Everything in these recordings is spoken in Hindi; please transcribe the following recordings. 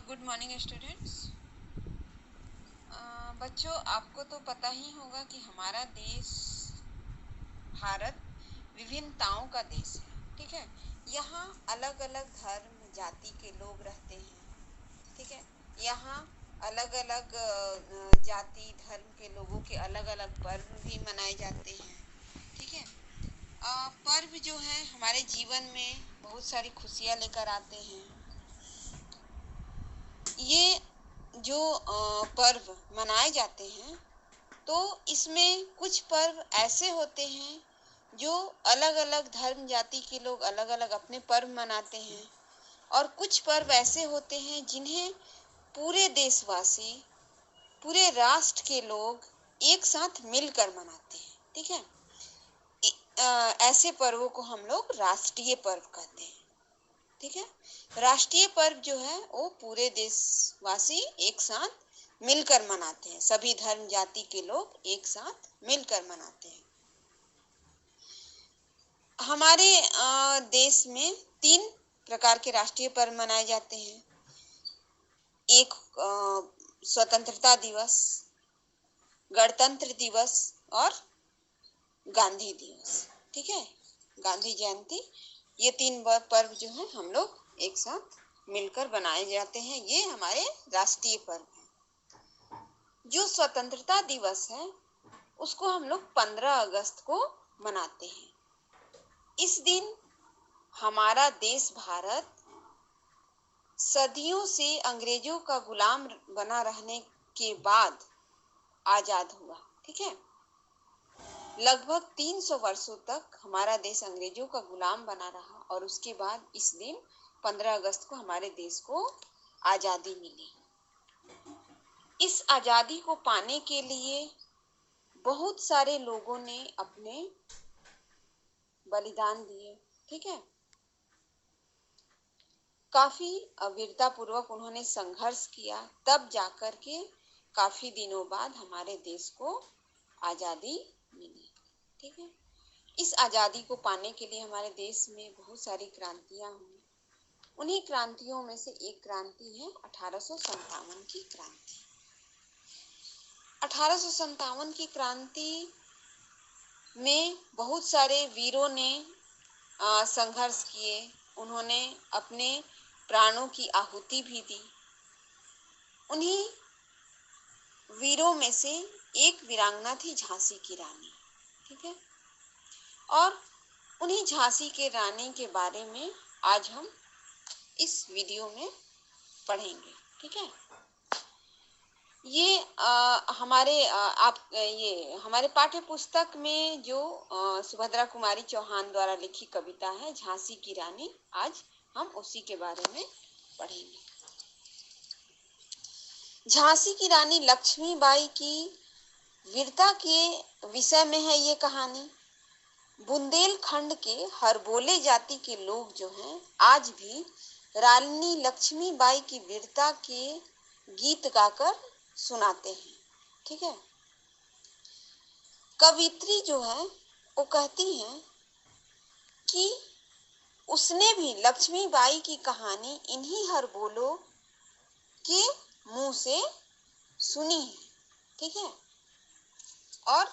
Good morning students. बच्चों, आपको तो पता ही होगा कि हमारा देश भारत विभिन्नताओं का देश है। ठीक है। यहाँ अलग अलग धर्म जाति के लोग रहते हैं। ठीक है। यहाँ अलग अलग जाति धर्म के लोगों के अलग अलग पर्व भी मनाए जाते हैं। ठीक है। पर्व जो है हमारे जीवन में बहुत सारी खुशियाँ लेकर आते हैं। ये जो पर्व मनाए जाते हैं, तो इसमें कुछ पर्व ऐसे होते हैं जो अलग अलग धर्म जाति के लोग अलग अलग अपने पर्व मनाते हैं, और कुछ पर्व ऐसे होते हैं जिन्हें पूरे देशवासी, पूरे राष्ट्र के लोग एक साथ मिलकर मनाते हैं। ठीक है। ऐसे पर्वों को हम लोग राष्ट्रीय पर्व कहते हैं। ठीक है। राष्ट्रीय पर्व जो है वो पूरे देशवासी एक साथ मिलकर मनाते हैं, सभी धर्म जाति के लोग एक साथ मिलकर मनाते हैं। हमारे देश में 3 प्रकार के राष्ट्रीय पर्व मनाए जाते हैं। एक स्वतंत्रता दिवस, गणतंत्र दिवस और गांधी दिवस। ठीक है। गांधी जयंती, ये 3 पर्व जो है हम लोग एक साथ मिलकर बनाए जाते हैं। ये हमारे राष्ट्रीय पर्व हैं। जो स्वतंत्रता दिवस है उसको हम लोग 15 अगस्त को मनाते हैं। इस दिन हमारा देश भारत सदियों से अंग्रेजों का गुलाम बना रहने के बाद आजाद हुआ। ठीक है। लगभग 300 वर्षों तक हमारा देश अंग्रेजों का गुलाम बना रहा, और उसके बाद इस दिन 15 अगस्त को हमारे देश को आजादी मिली। इस आजादी को पाने के लिए बहुत सारे लोगों ने अपने बलिदान दिए। ठीक है। काफी वीरता पूर्वक उन्होंने संघर्ष किया, तब जाकर के काफी दिनों बाद हमारे देश को आजादी मिली। ठीक है। इस आजादी को पाने के लिए हमारे देश में बहुत सारी क्रांतियां हुई। उन्हीं क्रांतियों में से एक क्रांति है 1857 की क्रांति। 1857 की क्रांति में बहुत सारे वीरों ने संघर्ष किए। उन्होंने अपने प्राणों की आहुति भी दी। उन्हीं वीरों में से एक वीरांगना थी झांसी की रानी। ठीक है। और उन्हीं झांसी के रानी के बारे में आज हम इस वीडियो में पढ़ेंगे। ठीक है। ये हमारे पाठ्य पुस्तक में जो सुभद्रा कुमारी चौहान द्वारा लिखी कविता है झांसी की रानी, आज हम उसी के बारे में पढ़ेंगे। झांसी की रानी लक्ष्मीबाई की वीरता के विषय में है ये कहानी। बुंदेलखंड के हरबोले जाति के लोग जो हैं आज भी रानी लक्ष्मीबाई की वीरता के गीत गाकर सुनाते हैं। ठीक है। कवित्री जो है वो कहती हैं कि उसने भी लक्ष्मीबाई की कहानी इन्हीं हरबोलों के मुंह से सुनी है। ठीक है। और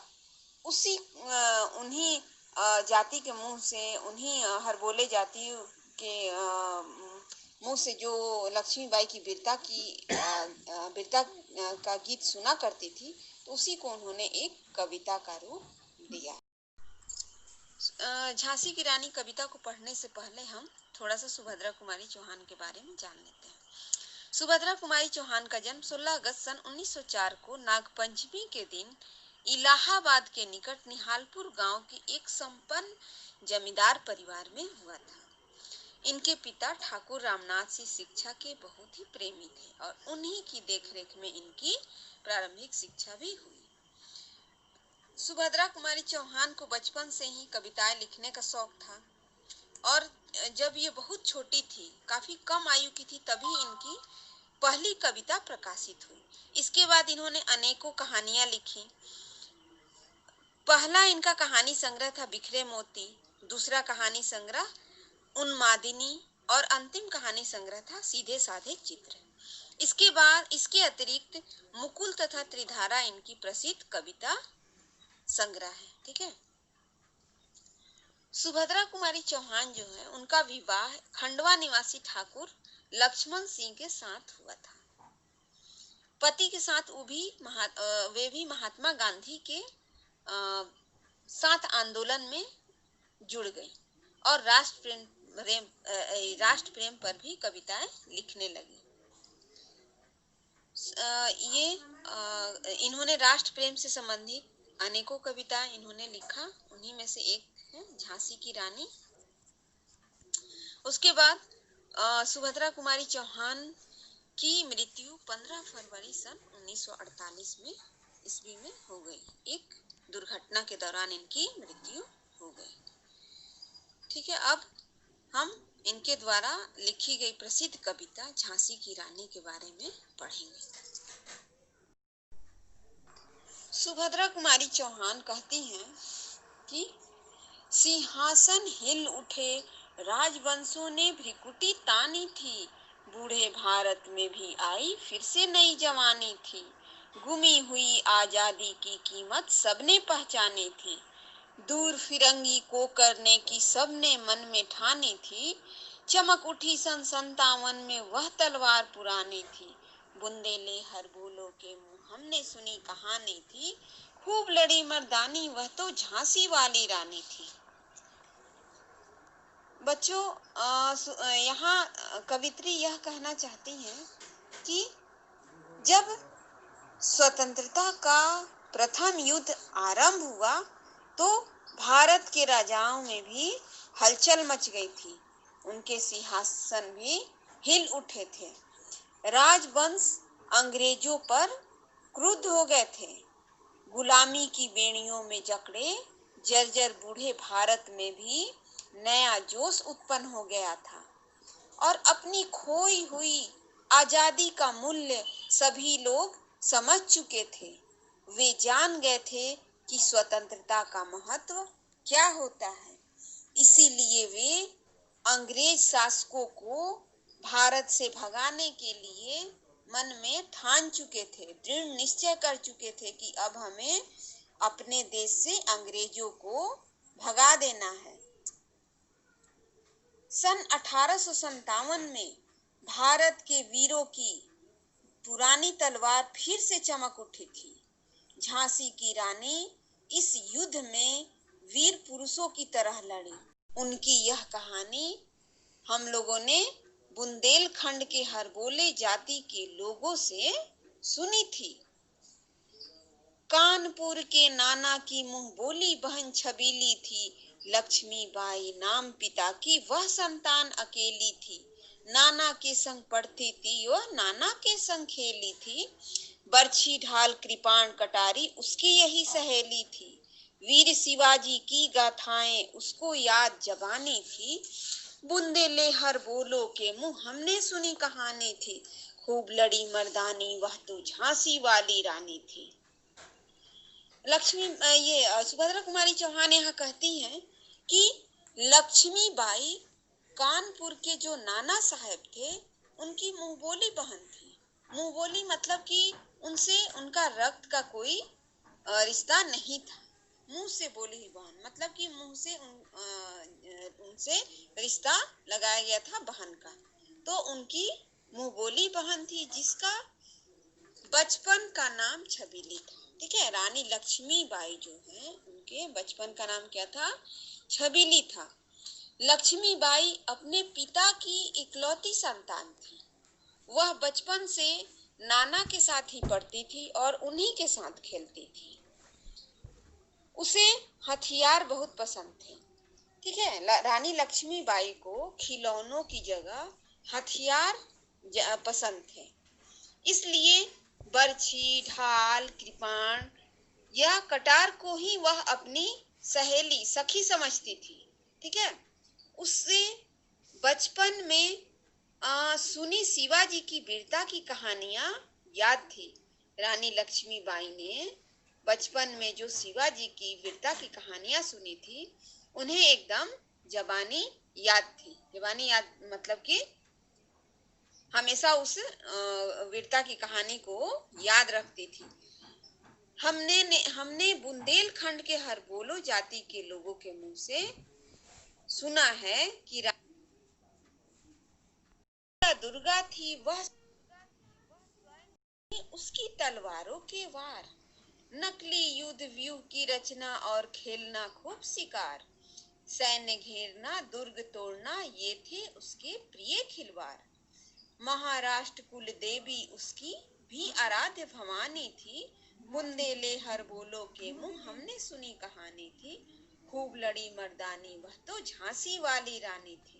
उसी उन्हीं जाति के मुंह से, उन्हीं हरबोले जाति के मुंह से जो लक्ष्मीबाई की वीरता का गीत सुना करती थी, तो उसी को उन्होंने एक कविता का रूप दिया। झांसी की रानी कविता को पढ़ने से पहले हम थोड़ा सा सुभद्रा कुमारी चौहान के बारे में जान लेते हैं। सुभद्रा कुमारी चौहान का जन्म 16 अगस्त सन 1904 को नागपंचमी के दिन इलाहाबाद के निकट निहालपुर गांव के एक संपन्न जमींदार परिवार में हुआ था। इनके पिता ठाकुर रामनाथ सिंह शिक्षा के बहुत ही प्रेमी थे, और उन्हीं की देखरेख में इनकी प्रारंभिक शिक्षा भी हुई। सुभद्रा कुमारी चौहान को बचपन से ही कविताएं लिखने का शौक था, और जब ये बहुत छोटी थी, काफी कम आयु की थी, तभी इनकी पहली कविता प्रकाशित हुई। इसके बाद इन्होंने अनेकों कहानियां लिखी। पहला इनका कहानी संग्रह था बिखरे मोती, दूसरा कहानी संग्रह उन्मादिनी, और अंतिम कहानी संग्रह था सीधे साधे चित्र। इसके बाद इसके अतिरिक्त मुकुल तथा त्रिधारा इनकी प्रसिद्ध कविता संग्रह है। ठीक है। सुभद्रा कुमारी चौहान जो है उनका विवाह खंडवा निवासी ठाकुर लक्ष्मण सिंह के साथ हुआ था। पति के साथ वे भी महात्मा गांधी के साथ आंदोलन में जुड़ गई और राष्ट्र प्रेम पर भी कविताएं लिखने लगी। इन्होंने राष्ट्र प्रेम से संबंधित अनेकों कविताएं इन्होंने लिखा। उन्हीं में से एक है झांसी की रानी। उसके बाद सुभद्रा कुमारी चौहान की मृत्यु 15 फरवरी सन 1948 में ईस्वी में हो गई। एक दुर्घटना के दौरान इनकी मृत्यु हो गई। ठीक है। अब हम इनके द्वारा लिखी गई प्रसिद्ध कविता झांसी की रानी के बारे में पढ़ेंगे। सुभद्रा कुमारी चौहान कहती हैं कि सिंहासन हिल उठे, राजवंशों ने भ्रिकुटी तानी थी, बूढ़े भारत में भी आई फिर से नई जवानी थी, गुमी हुई आजादी की कीमत सबने पहचानी थी, दूर फिरंगी को करने की सबने मन में ठानी थी, चमक उठी सन 57 में वह तलवार पुरानी थी, बुंदेले हर बोलो के मुंह हमने सुनी कहानी थी, खूब लड़ी मर्दानी वह तो झांसी वाली रानी थी। बच्चों, यहाँ कवित्री यह कहना चाहती हैं कि जब स्वतंत्रता का प्रथम युद्ध आरंभ हुआ तो भारत के राजाओं में भी हलचल मच गई थी। उनके सिंहासन भी हिल उठे थे। राजवंश अंग्रेजों पर क्रुद्ध हो गए थे। गुलामी की बेड़ियों में जकड़े जर्जर बूढ़े भारत में भी नया जोश उत्पन्न हो गया था और अपनी खोई हुई आजादी का मूल्य सभी लोग समझ चुके थे। वे जान गए थे कि स्वतंत्रता का महत्व क्या होता है। इसीलिए वे अंग्रेज शासकों को भारत से भगाने के लिए मन में ठान चुके थे, दृढ़ निश्चय कर चुके थे कि अब हमें अपने देश से अंग्रेजों को भगा देना है। सन 1857 में भारत के वीरों की पुरानी तलवार फिर से चमक उठी थी। झांसी की रानी इस युद्ध में वीर पुरुषों की तरह लड़ी। उनकी यह कहानी हम लोगों ने बुंदेलखंड के हरबोले जाति के लोगों से सुनी थी। कानपुर के नाना की मुंह बोली बहन छबीली थी, लक्ष्मीबाई नाम पिता की वह संतान अकेली थी, नाना के संग पढ़ती थी वह नाना के संग खेली थी, बरछी ढाल कृपाण कटारी उसकी यही सहेली थी, वीर शिवाजी की गाथाएं उसको याद जबानी थी, बुंदेले हर बोलो के मुंह हमने सुनी कहानी थी, खूब लड़ी मर्दानी वह तो झांसी वाली रानी थी। सुभद्रा कुमारी चौहान यहाँ कहती हैं कि लक्ष्मीबाई कानपुर के जो नाना साहब थे उनकी मुंहबोली बहन थी। मुंहबोली मतलब कि उनसे उनका रक्त का कोई रिश्ता नहीं था। मुंह से बोली ही बहन मतलब कि मुंह से उनसे रिश्ता लगाया गया था बहन का। तो उनकी मुंहबोली बहन थी जिसका बचपन का नाम छबीली था। ठीक है। रानी लक्ष्मीबाई जो है उनके बचपन का नाम क्या था? छबीली था। लक्ष्मीबाई अपने पिता की इकलौती संतान थी। वह बचपन से नाना के साथ ही पढ़ती थी और उन्हीं के साथ खेलती थी। उसे हथियार बहुत पसंद थे। ठीक है। रानी लक्ष्मीबाई को खिलौनों की जगह हथियार पसंद थे। इसलिए बरछी, ढाल, कृपाण या कटार को ही वह अपनी सहेली, सखी समझती थी। ठीक है। उससे बचपन में सुनी शिवाजी की वीरता की कहानियां याद थी। रानी लक्ष्मीबाई ने बचपन में जो शिवाजी की वीरता की कहानियां सुनी थी उन्हें एकदम जबानी याद थी। देवानी याद मतलब कि हमेशा उस वीरता की कहानी को याद रखती थी। हमने बुंदेलखंड के हरबोलो जाति के लोगों के मुंह से सुना है कि राजा दुर्गा थी, वह उसकी तलवारों के वार, नकली युद्ध व्यूह की रचना और खेलना खूब शिकार, सैन्य घेरना दुर्ग तोड़ना ये थे उसके प्रिय खिलवाड़। महाराष्ट्र कुल देवी उसकी भी आराध्य भवानी थी, बुंदेले हर बोलो के मुंह हमने सुनी कहानी थी, खूब लड़ी मर्दानी वह तो झांसी वाली रानी थी।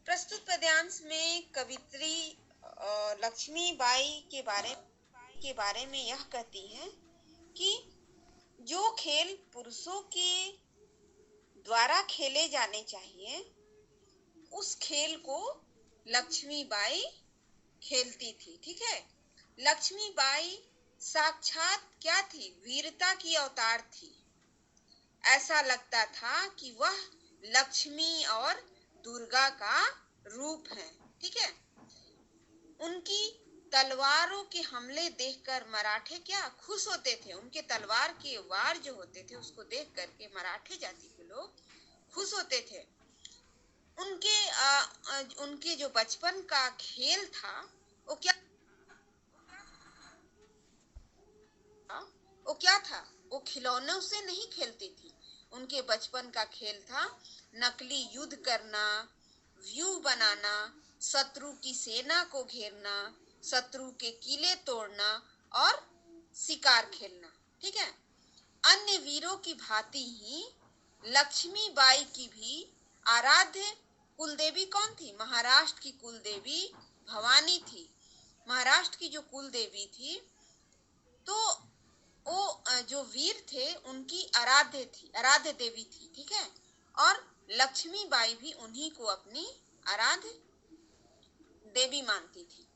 प्रस्तुत पद्यांश में कवित्री लक्ष्मीबाई के बारे में यह कहती है कि जो खेल पुरुषों के द्वारा खेले जाने चाहिए उस खेल को लक्ष्मीबाई खेलती थी। ठीक है, लक्ष्मीबाई साक्षात क्या थी? वीरता की अवतार थी। ऐसा लगता था कि वह लक्ष्मी और दुर्गा का रूप है। ठीक है, उनकी तलवारों के हमले देखकर मराठे क्या खुश होते थे। उनके तलवार के वार जो होते थे उसको देख करके मराठे जाति के लोग खुश होते थे। उनके जो बचपन का खेल था वो क्या था? वो खिलौनों से नहीं खेलती थी। उनके बचपन का खेल था नकली युद्ध करना, व्यू बनाना, शत्रु की सेना को घेरना, शत्रु के किले तोड़ना और शिकार खेलना। ठीक है, अन्य वीरों की भांति ही लक्ष्मीबाई की भी आराध्य कुलदेवी कौन थी? महाराष्ट्र की कुलदेवी भवानी थी। महाराष्ट्र की जो कुलदेवी थी तो वो जो वीर थे उनकी आराध्य देवी थी। ठीक है, और लक्ष्मीबाई भी उन्हीं को अपनी आराध्य देवी मानती थी।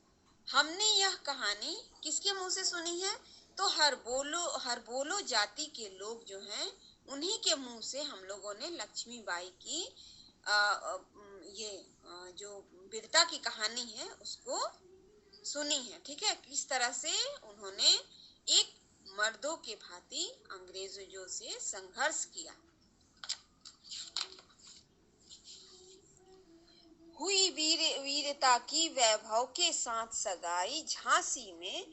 हमने यह कहानी किसके मुंह से सुनी है? तो हरबोलो जाति के लोग जो हैं उन्हीं के मुंह से हम लोगों ने लक्ष्मीबाई की जो वीरता की कहानी है उसको सुनी है। ठीक है, किस तरह से उन्होंने एक मर्दों के भांति अंग्रेजों से संघर्ष किया। हुई वीरता की वैभव के साथ सगाई, झांसी में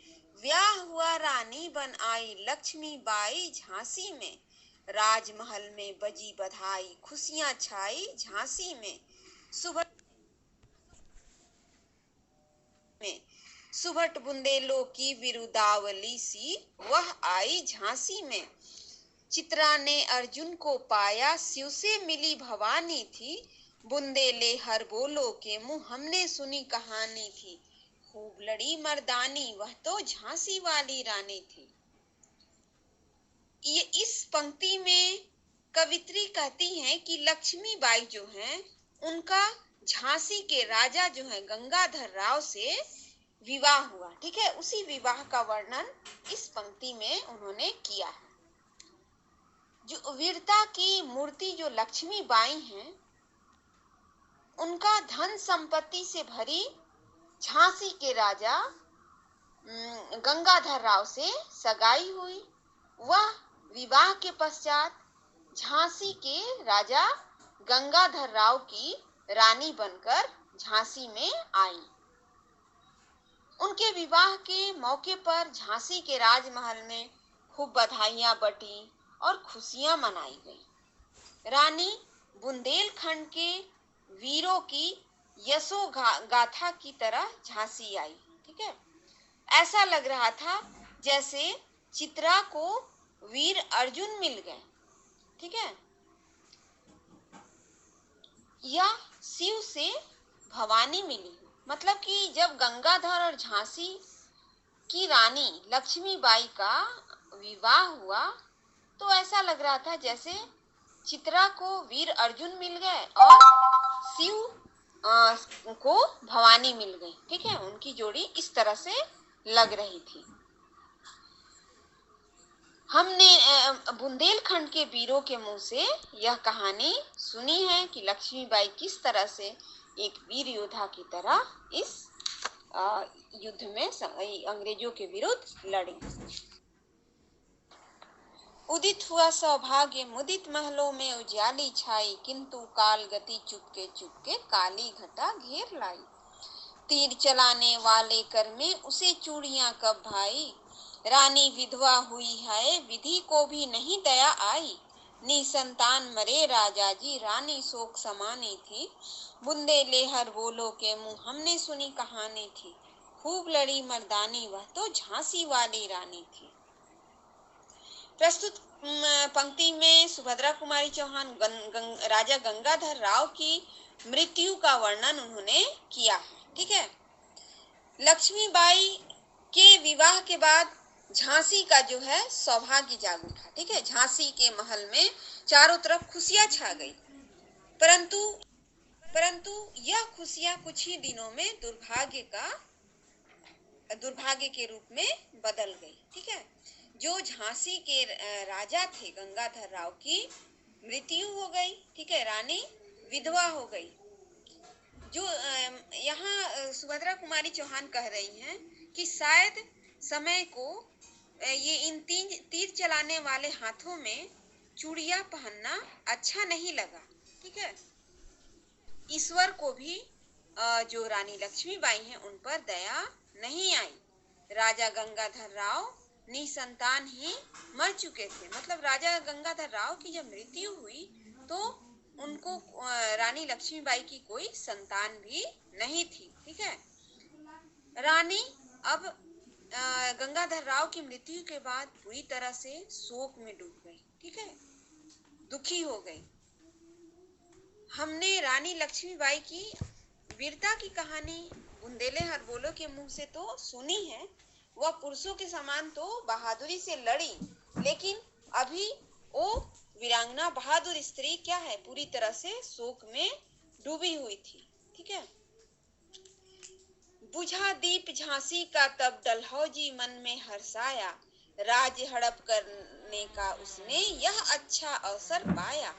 ब्याह हुआ रानी बन आई लक्ष्मीबाई झांसी में, राजमहल में बजी बधाई खुशियां छाई झांसी में, सुभट बुंदेलों की बिरुदावली सी वह आई झांसी में, चित्रा ने अर्जुन को पाया शिव से मिली भवानी थी, बुंदेले हर बोलो के मुंह हमने सुनी कहानी थी, खूब लड़ी मर्दानी वह तो झांसी वाली रानी थी। ये इस पंक्ति में कवित्री कहती हैं कि लक्ष्मीबाई जो हैं उनका झांसी के राजा जो है गंगाधर राव से विवाह हुआ। ठीक है, उसी विवाह का वर्णन इस पंक्ति में उन्होंने किया है। जो वीरता की मूर्ति जो लक्ष्मीबाई हैं उनका धन संपत्ति से भरी झांसी के राजा गंगाधर राव से सगाई हुई। वह विवाह के पश्चात झांसी के राजा गंगाधर राव की रानी बनकर झांसी में आई। उनके विवाह के मौके पर झांसी के राजमहल में खूब बधाइयां बटी और खुशियां मनाई गई। रानी बुंदेलखंड के वीरों की यशो गाथा की तरह झांसी आई। ठीक है, ऐसा लग रहा था जैसे चित्रा को वीर अर्जुन मिल गए। ठीक है, या शिव से भवानी मिली। मतलब कि जब गंगाधर और झांसी की रानी लक्ष्मीबाई का विवाह हुआ तो ऐसा लग रहा था जैसे चित्रा को वीर अर्जुन मिल गए और शिव को भवानी मिल गई। ठीक है, उनकी जोड़ी इस तरह से लग रही थी। हमने बुंदेलखंड के वीरों के मुंह से यह कहानी सुनी है कि लक्ष्मीबाई किस तरह से एक वीर योद्धा की तरह इस युद्ध में अंग्रेजों के विरुद्ध लड़ी। उदित हुआ सौभाग्य मुदित महलों में उजियाली छाई, किंतु काल गति चुपके चुपके काली घटा घेर लाई। तीर चलाने वाले कर में उसे चूड़ियां कब भाई, रानी विधवा हुई है विधि को भी नहीं दया आई। निसंतान मरे राजा जी रानी शोक समानी थी, बुंदे लेहर बोलो के मुंह हमने सुनी कहानी थी। खूब लड़ी मर्दानी वह तो झांसी वाली रानी थी। प्रस्तुत पंक्ति में सुभद्रा कुमारी चौहान राजा गंगाधर राव की मृत्यु का वर्णन उन्होंने किया है। ठीक है। लक्ष्मीबाई के विवाह के बाद झांसी का जो है सौभाग्य जाग उठा। ठीक है। झांसी के महल में चारों तरफ खुशियां छा गई, परंतु यह खुशियां कुछ ही दिनों में दुर्भाग्य के रूप में बदल गई। ठीक है। जो झांसी के राजा थे गंगाधर राव की मृत्यु हो गई। ठीक है। रानी विधवा हो गई। जो यहाँ सुभद्रा कुमारी चौहान कह रही हैं कि शायद समय को ये इन तीर चलाने वाले हाथों में चूड़ियां पहनना अच्छा नहीं लगा। ठीक है। ईश्वर को भी जो रानी लक्ष्मीबाई हैं उन पर दया नहीं आई। राजा गंगाधर राव निसंतान ही मर चुके थे। मतलब राजा गंगाधर राव की जब मृत्यु हुई तो उनको रानी लक्ष्मीबाई की कोई संतान भी नहीं थी। ठीक है। रानी अब गंगाधर राव की मृत्यु के बाद पूरी तरह से शोक में डूब गई। ठीक है। दुखी हो गई। हमने रानी लक्ष्मीबाई की वीरता की कहानी बुंदेले हरबोलो के मुंह से तो सुनी है। वह पुरुषों के समान तो बहादुरी से लड़ी, लेकिन अभी वो वीरांगना बहादुर स्त्री क्या है, पूरी तरह से शोक में डूबी हुई थी। ठीक है। बुझा दीप झांसी का तब डलहौजी मन में हर्षाया, राज हड़प करने का उसने यह अच्छा अवसर पाया।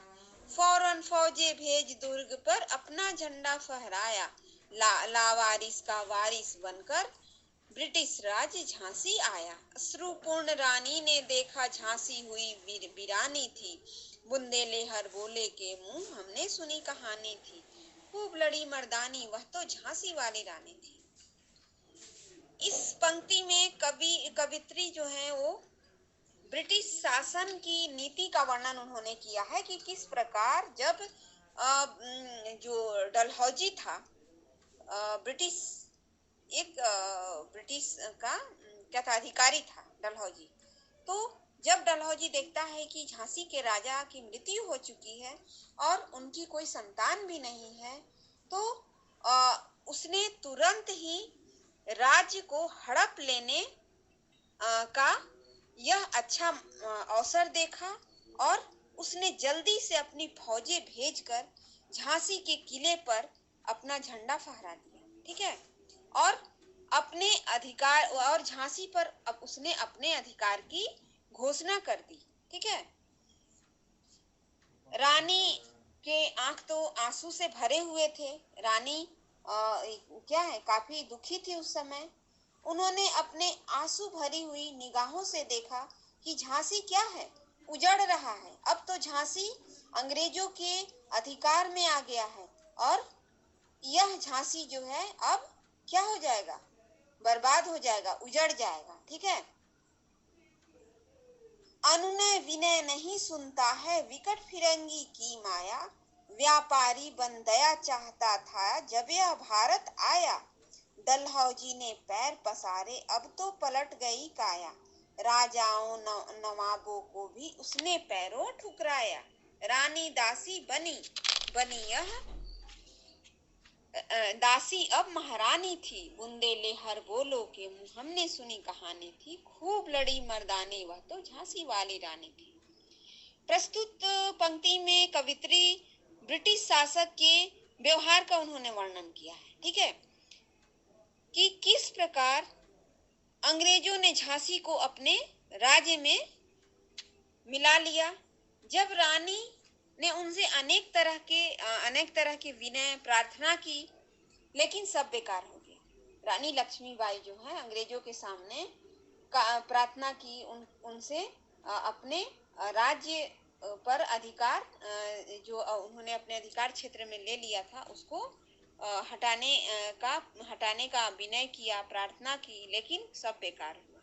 फौरन फौजे भेज दुर्ग पर अपना झंडा फहराया, लावारिस का वारिस बनकर ब्रिटिश राज झांसी आया। अश्रुपूर्ण रानी ने देखा झांसी हुई वीरानी थी, बुंदेले हर बोले के मुंह हमने सुनी कहानी थी। खूब लड़ी मर्दानी वह तो झांसी वाली रानी थी। इस पंक्ति में कवित्री जो है वो ब्रिटिश शासन की नीति का वर्णन उन्होंने किया है कि किस प्रकार जब जो डलहौजी था, ब्रिटिश का क्या था, अधिकारी था डलहौजी। तो जब डलहौजी देखता है कि झांसी के राजा की मृत्यु हो चुकी है और उनकी कोई संतान भी नहीं है, तो उसने तुरंत ही राज्य को हड़प लेने का यह अच्छा अवसर देखा और उसने जल्दी से अपनी फौजें भेजकर झांसी के किले पर अपना झंडा फहरा दिया। ठीक है। और अपने अधिकार और झांसी पर अब उसने अपने अधिकार की घोषणा कर दी। ठीक है। रानी के आंख तो आंसू से भरे हुए थे। रानी क्या है, काफी दुखी थी उस समय। उन्होंने अपने आंसू भरी हुई निगाहों से देखा कि झांसी क्या है, उजड़ रहा है। अब तो झांसी अंग्रेजों के अधिकार में आ गया है और यह झांसी जो है अब क्या हो जाएगा, बर्बाद हो जाएगा, उजड़ जाएगा। ठीक है। अनुनय विनय नहीं सुनता है विकट फिरंगी की माया, व्यापारी बन दया चाहता था जब यह भारत आया। डलहौजी ने पैर पसारे अब तो पलट गई काया, राजाओं नवाबों को भी उसने पैरों ठुकराया। रानी दासी बनी यह दासी अब महारानी थी, बुंदेले हर बोलो के मुंह हमने सुनी कहानी थी। खूब लड़ी मर्दानी वह तो झांसी वाली रानी थी। प्रस्तुत पंक्ति में कवित्री ब्रिटिश शासक के व्यवहार का उन्होंने वर्णन किया है। ठीक है। कि किस प्रकार अंग्रेजों ने झांसी को अपने राज्य में मिला लिया। जब रानी ने उनसे अनेक तरह के विनय प्रार्थना की, लेकिन सब बेकार हो गया। रानी लक्ष्मीबाई जो है अंग्रेजों के सामने प्रार्थना की उनसे अपने राज्य पर अधिकार, जो उन्होंने अपने अधिकार क्षेत्र में ले लिया था, उसको हटाने का विनय किया, प्रार्थना की, लेकिन सब बेकार हुआ।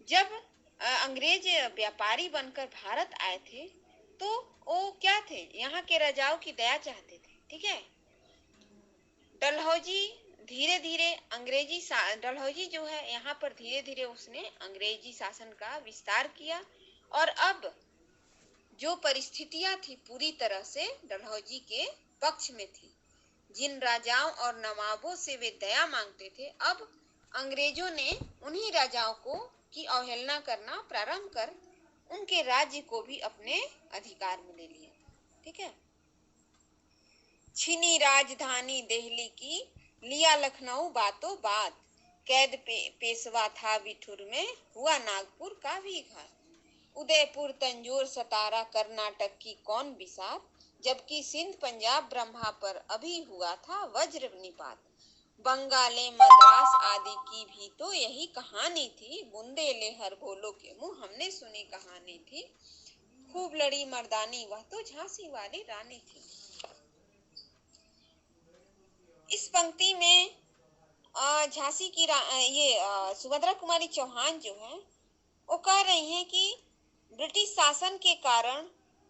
जब अंग्रेज व्यापारी बनकर भारत आए थे, तो वो क्या थे, यहाँ के राजाओं की दया चाहते थे। ठीक है। डलहौजी धीरे धीरे डलहौजी जो है यहाँ पर धीरे धीरे उसने अंग्रेजी शासन का विस्तार किया, और अब जो परिस्थितियां थी पूरी तरह से डलहौजी के पक्ष में थी। जिन राजाओं और नवाबों से वे दया मांगते थे, अब अंग्रेजों ने उन्हीं राजाओं को की अवहेलना करना प्रारंभ कर उनके राज्य को भी अपने अधिकार में ले लिया। ठीक है। छीनी राजधानी दिल्ली की, लिया लखनऊ बातों बात, कैद पेशवा था बिठूर में, हुआ नागपुर का भी घात। उदयपुर तंजौर सतारा कर्नाटक की कौन बिसात, जबकि सिंध पंजाब ब्रह्मा पर अभी हुआ था वज्र निपात। बंगाले मद्रास आदि की भी तो यही कहानी थी, बुंदेले हर बोलो के मुंह हमने सुनी कहानी थी। खूब लड़ी मर्दानी वह तो झांसी वाली रानी थी। इस पंक्ति में झांसी की सुभद्रा कुमारी चौहान जो है वो कह रही हैं कि ब्रिटिश शासन के कारण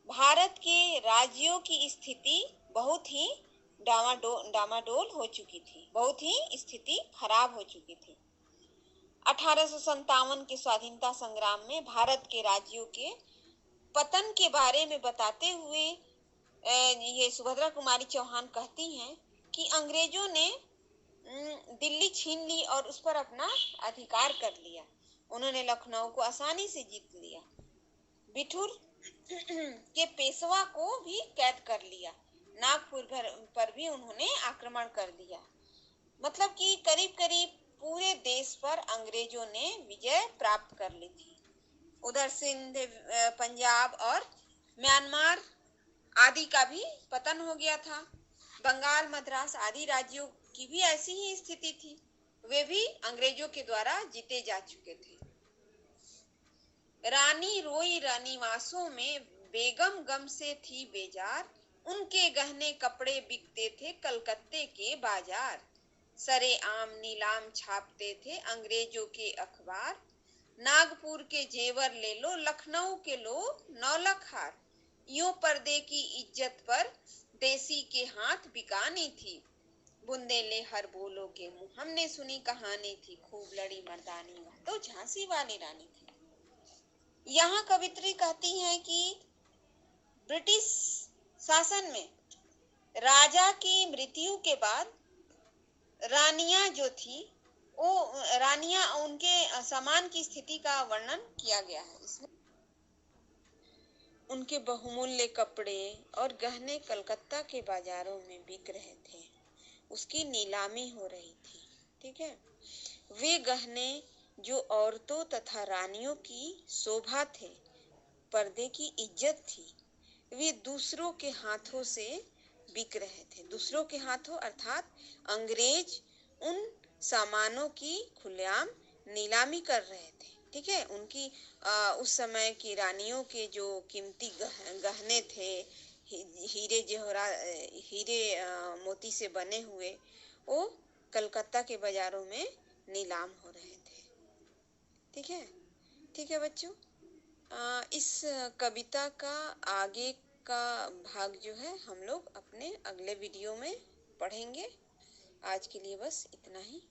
भारत के राज्यों की स्थिति बहुत ही डामाडोल हो चुकी थी, बहुत ही स्थिति खराब हो चुकी थी। 1857 के स्वाधीनता संग्राम में भारत के राज्यों के पतन के बारे में बताते हुए ये सुभद्रा कुमारी चौहान कहती हैं कि अंग्रेजों ने दिल्ली छीन ली और उस पर अपना अधिकार कर लिया। उन्होंने लखनऊ को आसानी से जीत लिया, बिठूर के पेशवा को भी कैद कर लिया, नागपुर पर भी उन्होंने आक्रमण कर दिया। मतलब कि करीब करीब पूरे देश पर अंग्रेजों ने विजय प्राप्त कर ली थी। उधर सिंध, पंजाब और म्यांमार आदि का भी पतन हो गया था। बंगाल, मद्रास आदि राज्यों की भी ऐसी ही स्थिति थी, वे भी अंग्रेजों के द्वारा जीते जा चुके थे। रानी रोई रानीवासों में, बेगम गम से थी बेजार, उनके गहने कपड़े बिकते थे कलकत्ते के बाजार। सरे आम नीलाम छापते थे अंग्रेजों के अखबार, नागपुर के जेवर ले लो, लखनऊ के लो नौलख हार। यूं पर्दे की इज्जत पर देसी के हाथ बिकानी थी, बुंदेले हर बोलो के मुंह हमने सुनी कहानी थी। खूब लड़ी मर्दानी वह तो झांसी वाली रानी थी। यहाँ कवित्री कहती हैं कि ब्रिटिश शासन में राजा की मृत्यु के बाद रानियां जो थी, वो रानियां उनके समान की स्थिति का वर्णन किया गया है इसमें। उनके बहुमूल्य कपड़े और गहने कलकत्ता के बाजारों में बिक रहे थे, उसकी नीलामी हो रही थी। ठीक है। वे गहने जो औरतों तथा रानियों की शोभा थे, पर्दे की इज्जत थी, वे दूसरों के हाथों से बिक रहे थे। दूसरों के हाथों अर्थात अंग्रेज उन सामानों की खुलेआम नीलामी कर रहे थे। ठीक है। उनकी उस समय की रानियों के जो कीमती गहने थे, हीरे मोती से बने हुए, वो कलकत्ता के बाजारों में नीलाम हो रहे थे। ठीक है। ठीक है बच्चों, इस कविता का आगे का भाग जो है हम लोग अपने अगले वीडियो में पढ़ेंगे। आज के लिए बस इतना ही।